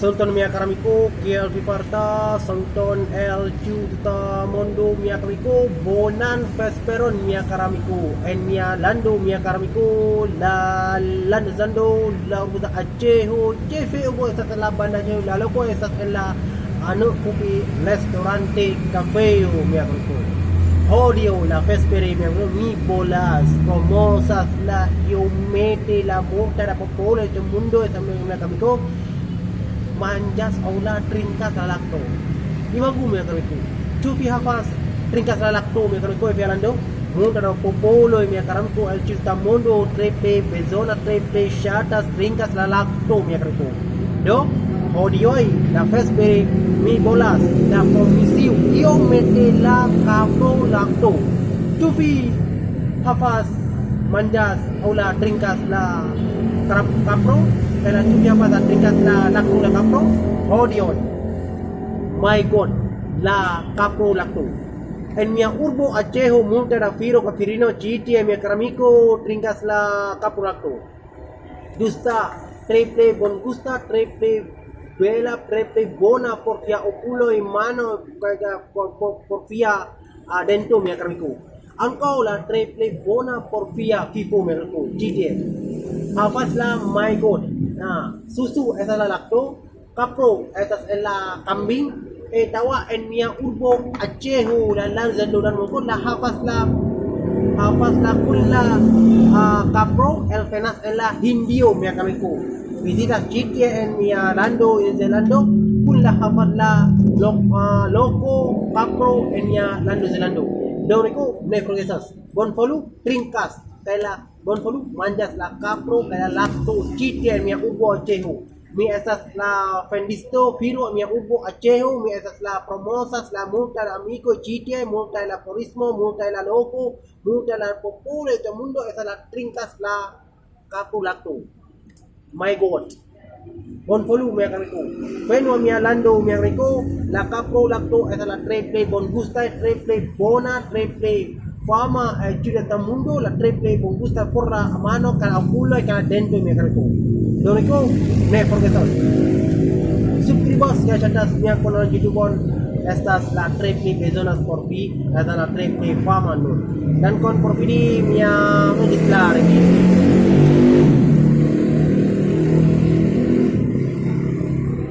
Sultan mia karamiku, Kiel Vivarta, Sultan El Juta Mondo mia karamiku, Bonan Vesperon mia karamiku, en mia Lando mia karamiku, la Lanzando, la Uda Aceho, Jefe Ubo esas en la banda la loco esas en la Anu Pupi Restaurante Cafeo mia karamiku. Odio la Vespere mia mi bolas, famosas la yo mete la monta la popolo del mundo esa mia karamiku. Manjas aula trinkas lalakto. Imagu me kamiku. Chupi hafas trinkas lalakto me kamiku e fialando. Mundo no popolo e mia karamku el chista mondo trepe bezona trepe shatas trinkas lalakto me kamiku. Do hodioi la Vespere mi bolas la komisiu io mete la capro lakto. Chupi hafas manjas aula trinkas la capro kailan niya pa tingkat la lakto la kapro odion my god la kapro lakto en mia urbo acheho multa da firo kafirino chiti e mia karamiko trinkas la kapro lakto gusta trepe bon gusta trepe bela trepe bona porfia oculo y mano porfia adentro mia karamiko angkau la trepe bona porfia fifo mia karamiko chiti hafaz la my god. Nah, susu esa la lacto, capro esa es la kambing, tawa en mia urbo achehu la lanzando dan moko la hafaz la kulla capro el fenas en la hindio mia kamiku. Visita chitia en mia lando en zelando kulla hafaz la loco capro en mia lando zelando. Doriku nefrogesas. Bon follow trinkas kaya bon follow manjas la capro kaya lacto chitia en mia urbo achehu. Mi esas la fendisto firo mi urbo achehu, mi esas la promosas la multa la amigo chitia, multa la porismo, multa la loco, multa la popolo de mundo esas la trincas la capro lacto. My god. Bon follow mi amigo. Feno mi alando mi amigo, la capro lacto esas la triple bon gusta, triple bona, triple fama ciudad mundo, la triple bon gusta por la mano, cada culo y cada dentro mi amigo. Doriku, ne forgetos. Suscribos ya chatas mi canal YouTube estas la triple personas por fi, estas la triple fama no. Dan con por video mi dislar aquí.